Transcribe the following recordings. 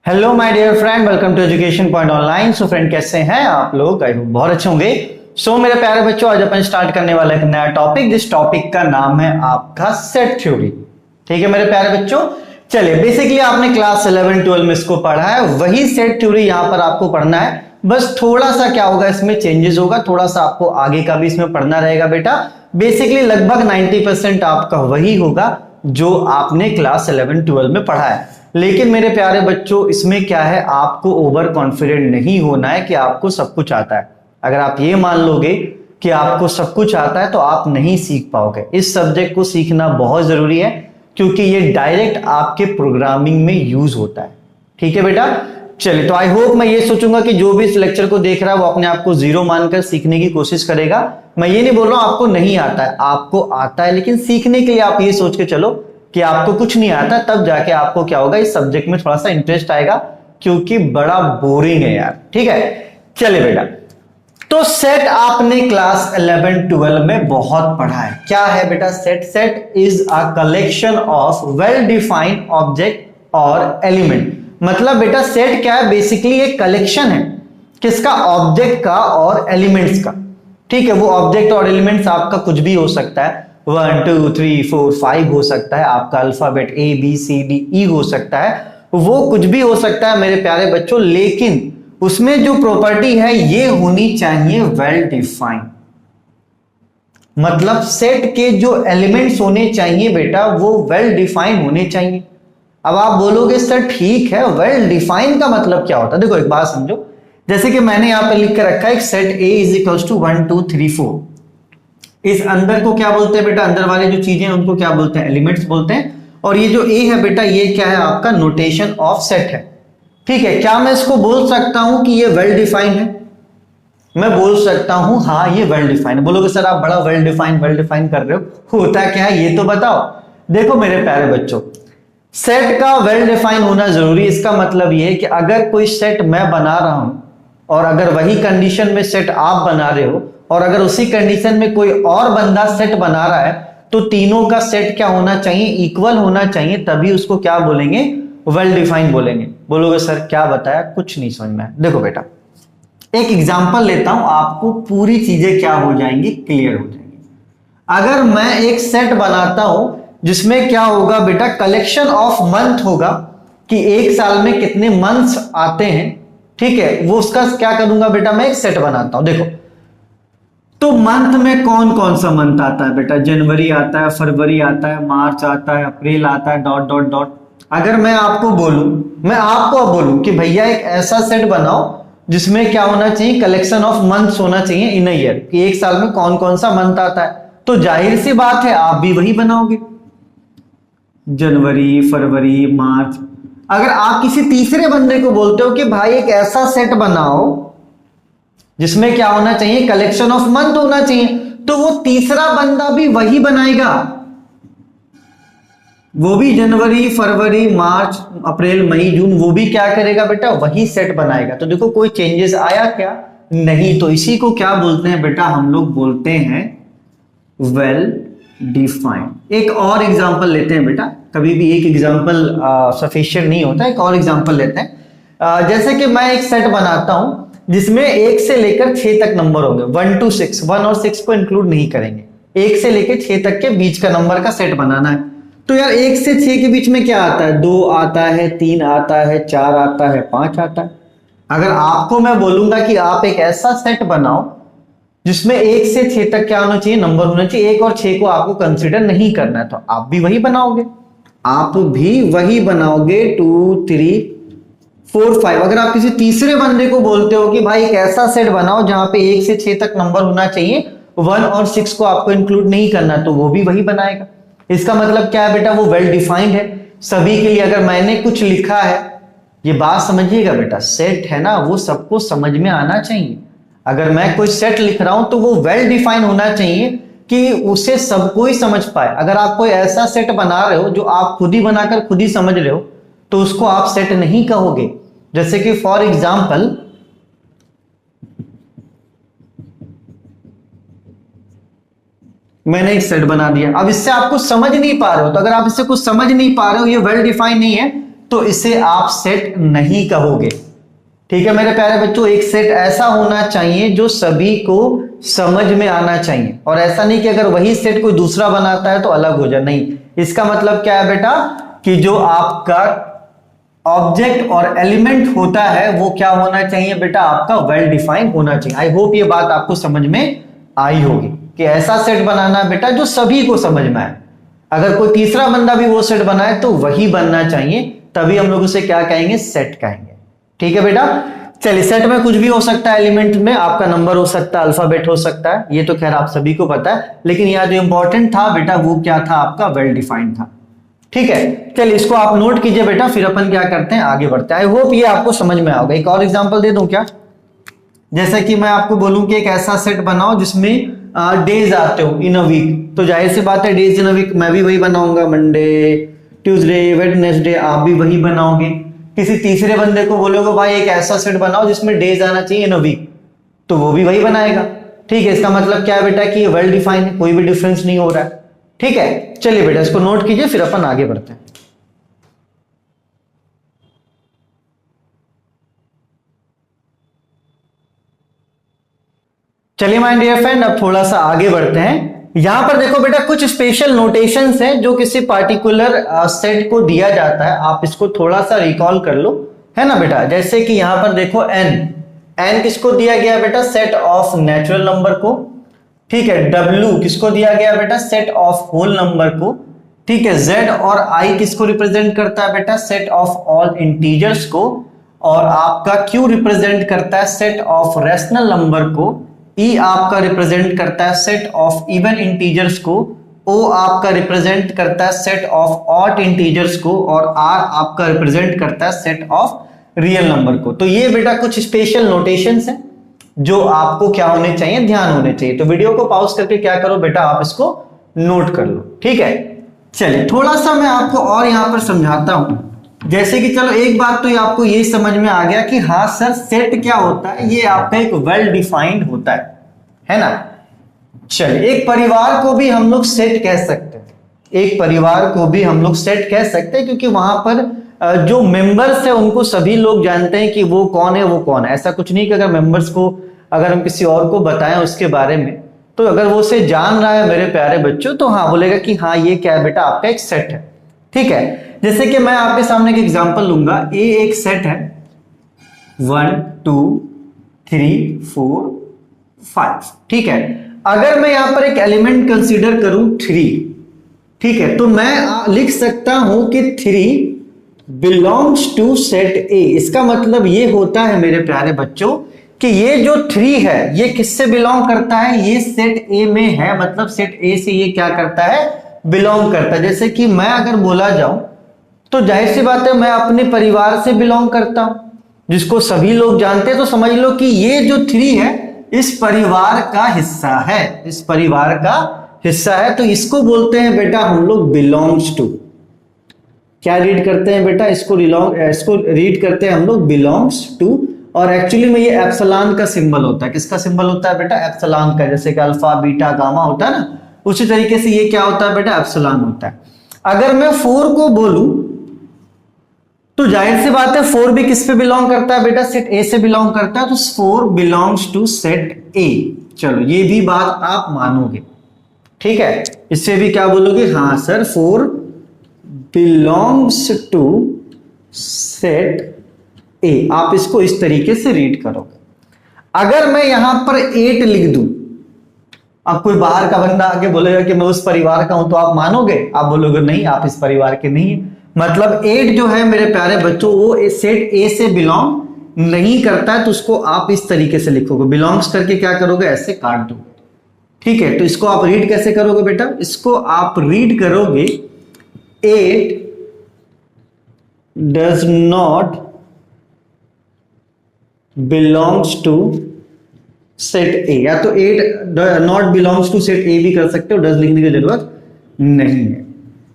Hello my dear friend, welcome to education point online. So friend, कैसे हैं आप लोग? आई होप बहुत अच्छे होंगे। सो मेरे प्यारे बच्चों, आज अपन स्टार्ट करने वाला एक नया टॉपिक। जिस टॉपिक का नाम है आपका सेट थ्योरी। ठीक है मेरे प्यारे बच्चों, चलिए बेसिकली आपने क्लास 11-12 में इसको पढ़ा है, वही सेट थ्योरी यहां पर आपको पढ़ना है। बस थोड़ा सा क्या होगा, इसमें चेंजेस होगा, थोड़ा सा आपको आगे का भी इसमें पढ़ना रहेगा बेटा। बेसिकली लगभग 90% आपका वही होगा जो आपने क्लास 11-12 में पढ़ा है। लेकिन मेरे प्यारे बच्चों, इसमें क्या है, आपको ओवर कॉन्फिडेंट नहीं होना है कि आपको सब कुछ आता है। अगर आप ये मान लोगे कि आपको सब कुछ आता है तो आप नहीं सीख पाओगे। इस सब्जेक्ट को सीखना बहुत जरूरी है क्योंकि ये डायरेक्ट आपके प्रोग्रामिंग में यूज होता है। ठीक है बेटा, चलिए। तो आई होप, मैं ये सोचूंगा कि जो भी इस लेक्चर को देख रहा है वो अपने आप को जीरो मानकर सीखने की कोशिश करेगा। मैं ये नहीं बोल रहा हूं आपको नहीं आता है, आपको आता है, लेकिन सीखने के लिए आप ये सोच के चलो कि आपको कुछ नहीं आता, तब जाके आपको क्या होगा, इस सब्जेक्ट में थोड़ा सा इंटरेस्ट आएगा, क्योंकि बड़ा बोरिंग है यार। ठीक है, चलिए बेटा। तो सेट आपने क्लास 11-12 में बहुत पढ़ा है। क्या है बेटा set? Set is a collection of well defined object और एलिमेंट। मतलब बेटा सेट क्या है, बेसिकली एक कलेक्शन है। किसका? ऑब्जेक्ट का और एलिमेंट्स का। ठीक है, वो ऑब्जेक्ट और एलिमेंट्स आपका कुछ भी हो सकता है, 1 2 3 4 5 हो सकता है, आपका अल्फाबेट ABCDE हो सकता है, वो कुछ भी हो सकता है मेरे प्यारे बच्चों। लेकिन उसमें जो प्रॉपर्टी है ये होनी चाहिए वेल डिफाइंड। मतलब सेट के जो एलिमेंट्स होने चाहिए बेटा वो वेल डिफाइंड होने चाहिए। अब आप बोलोगे सर ठीक है, वेल डिफाइंड का मतलब क्या होता है? देखो एक बात समझो, जैसे कि मैंने यहां पर लिख कर रखा है एक set A is equals to 1 2 3 4। इस अंदर को क्या बोलते हैं बेटा? अंदर वाले जो चीजें हैं उनको क्या बोलते हैं? एलिमेंट्स बोलते हैं। और ये जो A है बेटा, ये क्या है? आपका नोटेशन ऑफ सेट है। ठीक है, क्या मैं इसको बोल सकता हूं कि ये वेल डिफाइंड है? मैं बोल सकता हूं हाँ ये वेल डिफाइंड है। बोलोगे सर आप बड़ा वेल डिफाइंड कर रहे हो, होता क्या है ये तो बताओ। देखो मेरे प्यारे बच्चों, सेट का वेल डिफाइन होना जरूरी। इसका मतलब ये है कि अगर कोई सेट मैं बना रहा हूं और अगर वही कंडीशन में सेट आप बना रहे हो और अगर उसी कंडीशन में कोई और बंदा सेट बना रहा है, तो तीनों का सेट क्या होना चाहिए? इक्वल होना चाहिए, तभी उसको क्या बोलेंगे? वेल डिफाइंड बोलेंगे। बोलोगे सर क्या बताया, कुछ नहीं समझ में। देखो बेटा, एक एग्जांपल लेता हूं, आपको पूरी चीजें क्या हो जाएंगी? क्लियर हो जाएंगी। अगर मैं एक सेट बनाता हूं जिसमें क्या होगा बेटा? कलेक्शन ऑफ मंथ होगा, कि एक साल में कितने मंथ्स आते हैं। ठीक है, वो उसका क्या करूंगा बेटा? मैं एक सेट बनाता हूं। देखो तो मंथ में कौन कौन सा मंथ आता है बेटा? जनवरी आता है, फरवरी आता है, मार्च आता है, अप्रैल आता है, डॉट डॉट डॉट। अगर मैं आपको बोलूं, मैं आपको बोलूं कि भैया एक ऐसा सेट बनाओ जिसमें क्या होना चाहिए? कलेक्शन ऑफ मंथ्स होना चाहिए इन अ ईयर, कि एक साल में कौन कौन सा मंथ आता है, तो जाहिर सी बात है आप भी वही बनाओगे, जनवरी, फरवरी, मार्च। अगर आप किसी तीसरे बंदे को बोलते हो कि भाई एक ऐसा सेट बनाओ जिसमें क्या होना चाहिए? कलेक्शन ऑफ मंथ होना चाहिए, तो वो तीसरा बंदा भी वही बनाएगा। वो भी जनवरी, फरवरी, मार्च, अप्रैल, मई, जून, वो भी क्या करेगा बेटा? वही सेट बनाएगा। तो देखो कोई चेंजेस आया क्या? नहीं। तो इसी को क्या बोलते हैं बेटा? हम लोग बोलते हैं वेल डिफाइंड। एक और एग्जांपल लेते हैं बेटा, कभी भी एक एग्जांपल सफिशिएंट नहीं होता, एक और एग्जांपल लेते हैं। जैसे कि मैं एक सेट बनाता हूं जिसमें 1 से लेकर 6 तक नंबर होंगे, 1 to 6, 1 और 6 को इंक्लूड नहीं करेंगे। 1 से लेकर 6 तक के बीच का नंबर का सेट बनाना है। तो यार 1 से 6 के बीच में क्या आता है? 2 आता है, 3 आता है, 4 आता है, 5 आता है। अगर आपको मैं बोलूंगा कि आप एक ऐसा सेट बनाओ जिसमें 1 से 6 तक क्या होना चाहिए? नंबर होना चाहिए। 1 और 6 को आपको कंसिडर नहीं करना है, तो आप भी वही बनाओगे। आप भी वही बनाओगे 2 3 4 5। अगर आप किसी तीसरे बंदे को बोलते हो कि भाई एक ऐसा सेट बनाओ जहां पे 1 से 6 तक नंबर होना चाहिए, 1 और 6 को आपको इंक्लूड नहीं करना, तो वो भी वही बनाएगा। इसका मतलब क्या है बेटा? वो वेल डिफाइंड है सभी के लिए। अगर मैंने कुछ लिखा है, ये बात समझिएगा बेटा, सेट है ना, वो सबको समझ में आना चाहिए। अगर मैं कोई सेट लिख रहा हूं तो वो वेल डिफाइन होना चाहिए कि उसे सब कोई समझ पाए। अगर आप कोई ऐसा सेट बना रहे हो जो आप खुद ही बनाकर खुद ही समझ रहे हो, तो उसको आप सेट नहीं कहोगे। जैसे कि फॉर एग्जाम्पल, मैंने एक सेट बना दिया, अब इससे आप कुछ समझ नहीं पा रहे हो, तो अगर आप इससे कुछ समझ नहीं पा रहे हो, ये वेल डिफाइन नहीं है, तो इसे आप सेट नहीं कहोगे। ठीक है मेरे प्यारे बच्चों, एक सेट ऐसा होना चाहिए जो सभी को समझ में आना चाहिए, और ऐसा नहीं कि अगर वही सेट कोई दूसरा बनाता है तो अलग हो जाए, नहीं। इसका मतलब क्या है बेटा कि जो आपका ऑब्जेक्ट और एलिमेंट होता है वो क्या होना चाहिए बेटा, आपका वेल डिफाइंड होना चाहिए। आई होप ये बात आपको समझ में आई होगी कि ऐसा सेट बनाना बेटा जो सभी को समझ में आए। अगर कोई तीसरा बंदा भी वो सेट बनाए तो वही बनना चाहिए, तभी हम लोग उसे क्या कहेंगे, सेट कहेंगे। ठीक है बेटा, चलिए सेट में कुछ भी हो सकता है, एलिमेंट में आपका नंबर हो सकता है, अल्फाबेट हो सकता है, ये तो खैर आप सभी को पता है, लेकिन यहाँ जो इंपॉर्टेंट था बेटा वो क्या था, आपका वेल डिफाइंड था। ठीक है, चलिए इसको आप नोट कीजिए बेटा, फिर अपन क्या करते हैं, आगे बढ़ते हैं। आई होप ये आपको समझ में आओगे। एक और एग्जांपल दे दूं क्या, जैसे कि मैं आपको बोलूं कि एक ऐसा सेट बनाओ जिसमें डेज आते हो इन अ वीक, तो जाहिर सी बात है डेज इन अ वीक मैं भी वही बनाऊंगा, मंडे, ट्यूसडे, वेडनेसडे, आप भी वही बनाओगे। किसी तीसरे बंदे को बोलोगे भाई एक ऐसा सेट बनाओ जिसमें डेज आना चाहिए इन अ वीक, तो वो भी वही बनाएगा। ठीक है, इसका मतलब क्या है बेटा कि ये वेल डिफाइन है, कोई भी डिफरेंस नहीं हो रहा है। ठीक है, चलिए बेटा इसको नोट कीजिए, फिर अपन आगे बढ़ते हैं। चलिए माय डियर फ्रेंड, अब थोड़ा सा आगे बढ़ते हैं। यहां पर देखो बेटा कुछ स्पेशल नोटेशंस हैं जो किसी पार्टिकुलर सेट को दिया जाता है, आप इसको थोड़ा सा रिकॉल कर लो, है ना बेटा। जैसे कि यहां पर देखो एन किसको दिया गया बेटा, सेट ऑफ नेचुरल नंबर को। ठीक है, डब्ल्यू किसको दिया गया बेटा, सेट ऑफ होल नंबर को। ठीक है, जेड और आई किसको रिप्रेजेंट करता है बेटा, सेट ऑफ ऑल इंटीजर्स को। और आपका क्यू रिप्रेजेंट करता है सेट ऑफ रैशनल नंबर को। ई आपका रिप्रेजेंट करता है सेट ऑफ इवन इंटीजर्स को। ओ आपका रिप्रेजेंट करता है सेट ऑफ ऑड इंटीजर्स को। और आर आपका रिप्रेजेंट करता है सेट ऑफ रियल नंबर को। तो ये बेटा कुछ स्पेशल नोटेशंस हैं जो आपको क्या होने चाहिए, ध्यान होने चाहिए। तो वीडियो को पॉज करके क्या करो बेटा, आप इसको नोट कर लो। ठीक है, चलिए थोड़ा सा मैं आपको और यहां पर समझाता हूं। जैसे कि चलो एक बात तो ये आपको ये समझ में आ गया कि हाँ सर सेट क्या होता है, ये आपका एक वेल डिफाइंड होता है ना। चलिए एक परिवार को भी हम लोग सेट कह सकते हैं, एक परिवार को भी हम लोग सेट कह सकते हैं, क्योंकि वहां पर जो मेंबर्स है उनको सभी लोग जानते हैं कि वो कौन है, वो कौन है। ऐसा कुछ नहीं कि अगर मेंबर्स को अगर हम किसी और को बताएं उसके बारे में, तो अगर वो उसे जान रहा है मेरे प्यारे बच्चों, तो हाँ बोलेगा कि हाँ ये क्या है बेटा, आपका एक सेट है। ठीक है, जैसे कि मैं आपके सामने एक एग्जांपल लूंगा, ए एक सेट है 1 2 3 4 5। ठीक है, अगर मैं यहां पर एक एलिमेंट कंसीडर करूं 3, ठीक है, तो मैं लिख सकता हूं कि 3 बिलोंग्स टू सेट ए। इसका मतलब ये होता है मेरे प्यारे बच्चों कि ये जो 3 है ये किससे बिलोंग करता है, ये सेट ए में है, मतलब सेट ए से ये क्या करता है, बिलोंग करता है। जैसे कि मैं अगर बोला जाऊं तो जाहिर सी बात है मैं अपने परिवार से बिलोंग करता हूं, जिसको सभी लोग जानते हैं। तो समझ लो कि ये जो 3 है इस परिवार का हिस्सा है, इस परिवार का हिस्सा है। तो इसको बोलते हैं बेटा हम लोग बिलोंग्स टू। क्या रीड करते हैं बेटा, इसको रीड करते हैं हम लोग बिलोंग्स टू। और एक्चुअली में ये एप्सिलॉन का सिंबल होता है। किसका सिंबल होता है बेटा, एप्सिलॉन का। जैसे कि अल्फा बीटा गामा होता है ना, उसी तरीके से ये क्या होता है बेटा, एप्सिलॉन होता है। अगर मैं 4 को बोलूं तो जाहिर सी बात है 4 भी किस पे बिलोंग करता है बेटा, सेट ए से बिलोंग करता है। तो 4 बिलोंग्स टू सेट ए। चलो ये भी बात आप मानोगे, ठीक है। इससे भी क्या बोलोगे, हाँ sir 4 belongs to set A. आप इसको इस तरीके से रीड करोगे। अगर मैं यहां पर 8 लिख दूं, अब कोई बाहर का बंदा आके बोलेगा कि मैं उस परिवार का हूं, तो आप मानोगे, आप बोलोगे नहीं आप इस परिवार के नहीं है। मतलब 8 जो है मेरे प्यारे बच्चों वो सेट ए से बिलोंग नहीं करता है। तो उसको आप इस तरीके से लिखोगे, बिलोंग्स करके क्या करोगे, ऐसे काट दोगे, ठीक है। तो इसको आप रीड कैसे करोगे बेटा, इसको आप रीड करोगे 8 does not belongs to set A. या तो 8 not belongs to set A भी कर सकते हो, डज लिखने की जरूरत नहीं है।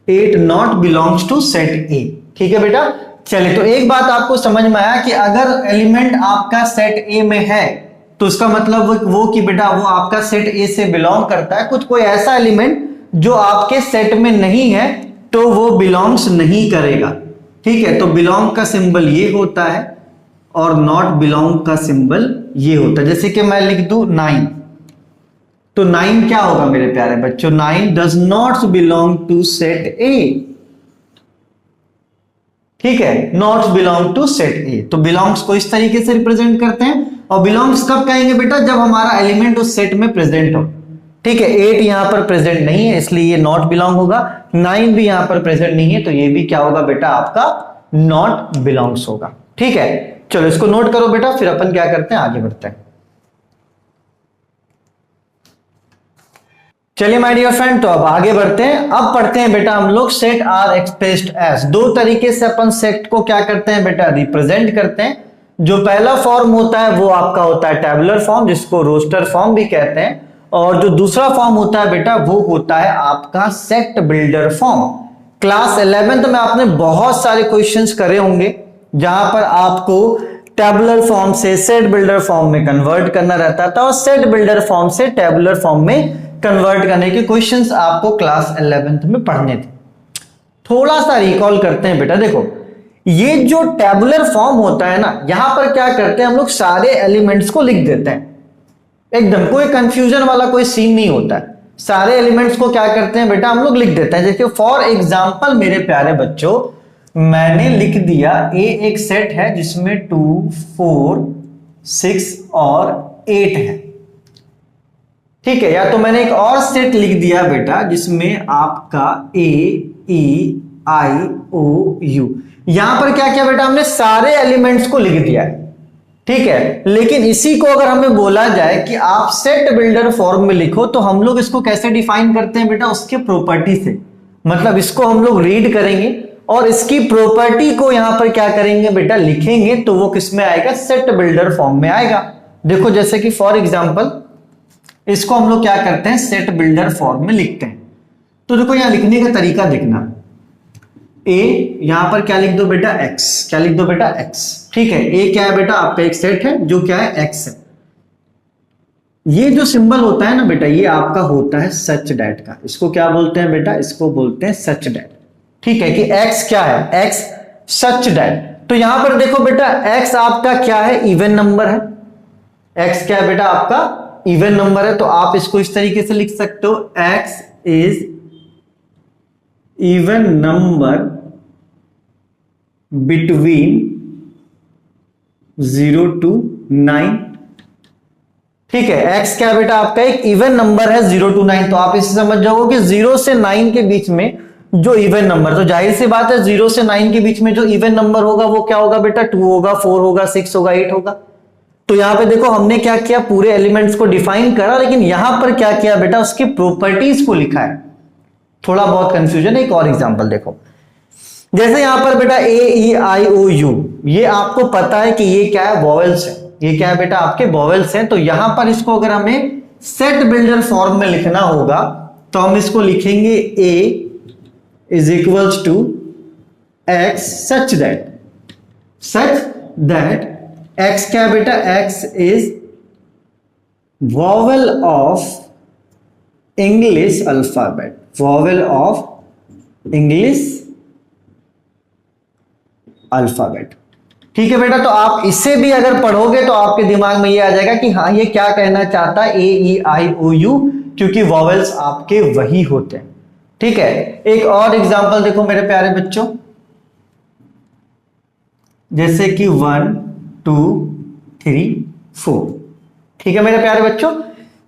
8 not belongs to set A, ठीक है बेटा। चलिए तो एक बात आपको समझ में आया कि अगर एलिमेंट आपका सेट ए में है तो उसका मतलब वो कि बेटा वो आपका सेट ए से बिलोंग करता है। कुछ कोई ऐसा एलिमेंट जो आपके सेट में नहीं है तो वो बिलोंग्स नहीं करेगा, ठीक है, तो बिलोंग का सिंबल ये होता है और नॉट बिलोंग का सिंबल ये होता है। जैसे कि मैं लिख दूं 9, तो 9 क्या होगा मेरे प्यारे बच्चों? 9 does not belong to set A. ठीक है, not belong to set A. तो बिलोंग्स को इस तरीके से रिप्रेजेंट करते हैं। और बिलोंग्स कब कहेंगे बेटा? जब हमारा एलिमेंट उस सेट में प्रेजेंट हो। ठीक है, 8 यहां पर प्रेजेंट नहीं है इसलिए ये नॉट बिलोंग होगा। 9 भी यहां पर प्रेजेंट नहीं है तो ये भी क्या होगा बेटा? आपका नॉट बिलोंग्स होगा। ठीक है, चलो इसको नोट करो बेटा, फिर अपन क्या करते हैं, आगे बढ़ते हैं। चलिए माय डियर फ्रेंड, तो अब आगे बढ़ते हैं। अब पढ़ते हैं बेटा हम लोग सेट आर एक्सप्रेस्ड एज। दो तरीके से अपन सेट को क्या करते हैं बेटा? रिप्रेजेंट करते हैं। जो पहला फॉर्म होता है वो आपका होता है टेबुलर फॉर्म, जिसको रोस्टर फॉर्म भी कहते हैं। और जो दूसरा फॉर्म होता है बेटा वो होता है आपका set builder form. Class 11th में आपने बहुत सारे क्वेश्चंस करे होंगे जहां पर आपको टेबुलर फॉर्म से सेट बिल्डर फॉर्म में कन्वर्ट करना रहता था और सेट बिल्डर फॉर्म से टेबुलर फॉर्म में कन्वर्ट करने के क्वेश्चंस आपको क्लास 11th में पढ़ने थे। थोड़ा सा रिकॉल करते हैं बेटा। देखो, ये जो टेबुलर फॉर्म होता है ना, यहां पर क्या करते हैं हम लोग? सारे एलिमेंट्स को लिख देते हैं। एकदम कोई कंफ्यूजन वाला कोई सीन नहीं होता है। सारे एलिमेंट्स को क्या करते हैं बेटा? हम लोग लिख देते हैं। जैसे फॉर एग्जाम्पल मेरे प्यारे बच्चों, मैंने लिख दिया ए एक सेट है जिसमें 2, 4, 6 और 8 है। ठीक है, या तो मैंने एक और सेट लिख दिया बेटा जिसमें आपका ए, ई, आई, ओ, यू। यहां पर क्या किया बेटा? हमने सारे एलिमेंट्स को लिख दिया है। ठीक है, लेकिन इसी को अगर हमें बोला जाए कि आप सेट बिल्डर फॉर्म में लिखो, तो हम लोग इसको कैसे डिफाइन करते हैं बेटा? उसके प्रॉपर्टी से। मतलब इसको हम लोग रीड करेंगे और इसकी प्रॉपर्टी को यहां पर क्या करेंगे बेटा? लिखेंगे, तो वो किस में आएगा? सेट बिल्डर फॉर्म में आएगा। देखो, जैसे कि फॉर एग्जाम्पल इसको हम लोग क्या करते हैं? सेट बिल्डर फॉर्म में लिखते हैं। तो देखो यहां लिखने का तरीका देखना। ए, यहां पर क्या लिख दो बेटा? एक्स। क्या लिख दो बेटा? एक्स। ठीक है, ए क्या है बेटा? आपका एक सेट है जो क्या है? एक्स है। ये जो सिंबल होता है ना बेटा, ये आपका होता है सच डैट का। इसको क्या बोलते हैं बेटा? इसको बोलते हैं सच डैट। ठीक है, कि एक्स क्या है? X such that. तो यहां पर देखो बेटा, एक्स आपका क्या है? इवन नंबर है। एक्स क्या है बेटा? आपका इवन नंबर है। तो आप इसको इस तरीके से लिख सकते हो, x is even number between 0 to 9। ठीक है, x क्या बेटा? आपका एक इवन नंबर है 0 to 9। तो आप इसे समझ जाओगे कि 0 से 9 के बीच में जो इवन नंबर, तो जाहिर सी बात है 0 से 9 के बीच में जो इवन नंबर होगा वो क्या होगा बेटा? 2 होगा, 4 होगा, 6 होगा, 8 होगा। तो यहां पे देखो हमने क्या किया? पूरे एलिमेंट्स को डिफाइन करा, लेकिन यहां पर क्या किया बेटा? उसकी प्रॉपर्टीज को लिखा है। थोड़ा बहुत कंफ्यूजन है। एक और एग्जांपल देखो, जैसे यहां पर बेटा ए, ई, आई, ओ, यू, ये आपको पता है कि ये क्या है? वॉवेल्स है। ये क्या है बेटा? आपके वॉवेल्स हैं। तो यहां पर इसको अगर हमें सेट बिल्डर फॉर्म में लिखना होगा तो हम इसको लिखेंगे A is equals to X such that X क्या है बेटा? X is vowel of English alphabet. Vowel of English alphabet. ठीक है बेटा, तो आप इसे भी अगर पढ़ोगे तो आपके दिमाग में ये आ जाएगा कि हाँ ये क्या कहना चाहता है? ए, ई, आई, ओ, यू, क्योंकि वॉवेल्स आपके वही होते हैं। ठीक है, एक और एग्जांपल देखो मेरे प्यारे बच्चों, जैसे कि 1, 2, 3, 4। ठीक है मेरे प्यारे बच्चों,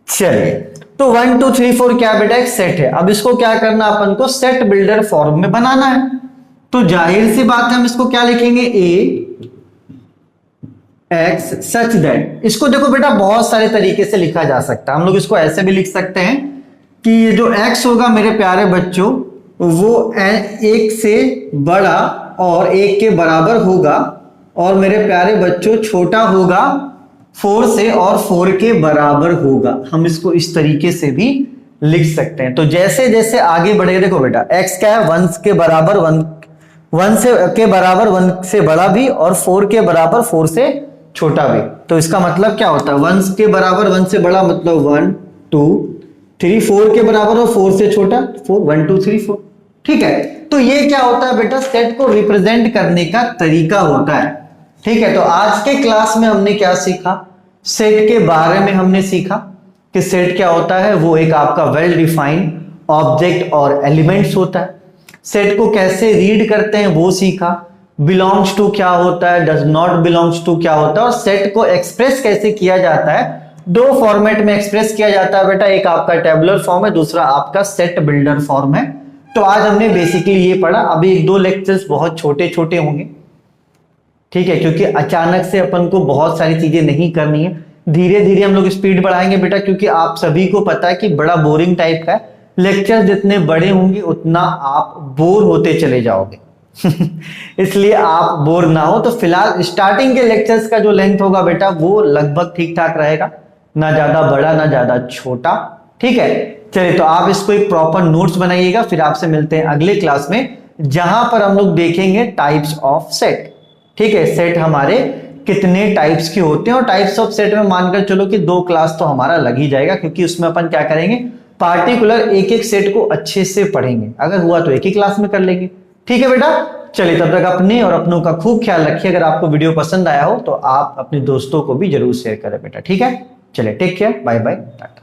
चलिए तो 1, 2, 3, 4 क्या बेटा? एक सेट है। अब इसको क्या करना? अपन को सेट बिल्डर फॉर्म में बनाना है। तो जाहिर सी बात है हम इसको क्या लिखेंगे? ए एक्स सच दैट। इसको देखो बेटा बहुत सारे तरीके से लिखा जा सकता है। हम लोग इसको ऐसे भी लिख सकते हैं कि ये जो एक्स होगा मेरे प्यारे बच्चों वो एक से बड़ा और एक के बराबर होगा, और मेरे प्यारे बच्चों छोटा होगा 4 से और 4 के बराबर होगा। हम इसको इस तरीके से भी लिख सकते हैं। तो जैसे जैसे आगे बढ़ेगा, देखो बेटा x क्या है? 1 के बराबर 1 से के बराबर 1 से बड़ा भी, और 4 के बराबर 4 से छोटा भी। तो इसका मतलब क्या होता है? 1 के बराबर 1 से बड़ा मतलब 1, 2, 3, 4 के बराबर और 4 से छोटा 4, 1, 2, 3, 4। ठीक है, तो ये क्या होता है बेटा, सेट को रिप्रेजेंट करने का तरीका होता है। ठीक है, तो आज के क्लास में हमने क्या सीखा, सेट के बारे में हमने सीखा कि सेट क्या होता है, वो एक आपका वेल डिफाइंड ऑब्जेक्ट और एलिमेंट्स होता है। सेट को कैसे रीड करते हैं वो सीखा, बिलोंग्स टू क्या होता है, डज नॉट बिलोंग्स टू क्या होता है, और सेट को एक्सप्रेस कैसे किया जाता है। दो फॉर्मेट में एक्सप्रेस किया जाता है बेटा, एक आपका टेबुलर फॉर्म है, दूसरा आपका सेट बिल्डर फॉर्म है। तो आज हमने बेसिकली ये पढ़ा। अभी एक दो लेक्चर्स बहुत छोटे छोटे होंगे, ठीक है, क्योंकि अचानक से अपन को बहुत सारी चीजें नहीं करनी है, धीरे धीरे हम लोग स्पीड बढ़ाएंगे बेटा, क्योंकि आप सभी को पता है कि बड़ा बोरिंग टाइप का है। लेक्चर जितने बड़े होंगे उतना आप बोर होते चले जाओगे इसलिए आप बोर ना हो। तो फिलहाल स्टार्टिंग के लेक्चर्स का जो लेंथ होगा बेटा वो लगभग ठीक ठाक रहेगा, ना ज्यादा बड़ा ना ज्यादा छोटा। ठीक है, चलिए तो आप इसको एक प्रॉपर नोट्स बनाइएगा, फिर आपसे मिलते हैं अगले क्लास में, जहां पर हम लोग देखेंगे टाइप्स ऑफ सेट। ठीक है, सेट हमारे कितने टाइप्स के होते हैं, और टाइप्स ऑफ सेट में मानकर चलो कि 2 क्लास तो हमारा लग ही जाएगा, क्योंकि उसमें अपन क्या करेंगे, पार्टिकुलर एक एक सेट को अच्छे से पढ़ेंगे। अगर हुआ तो एक ही क्लास में कर लेंगे। ठीक है बेटा, चलिए तब तक अपने और अपनों का खूब ख्याल रखिए। अगर आपको वीडियो पसंद आया हो तो आप अपने दोस्तों को भी जरूर शेयर करें बेटा। ठीक है, चलिए take care, bye bye, Tata.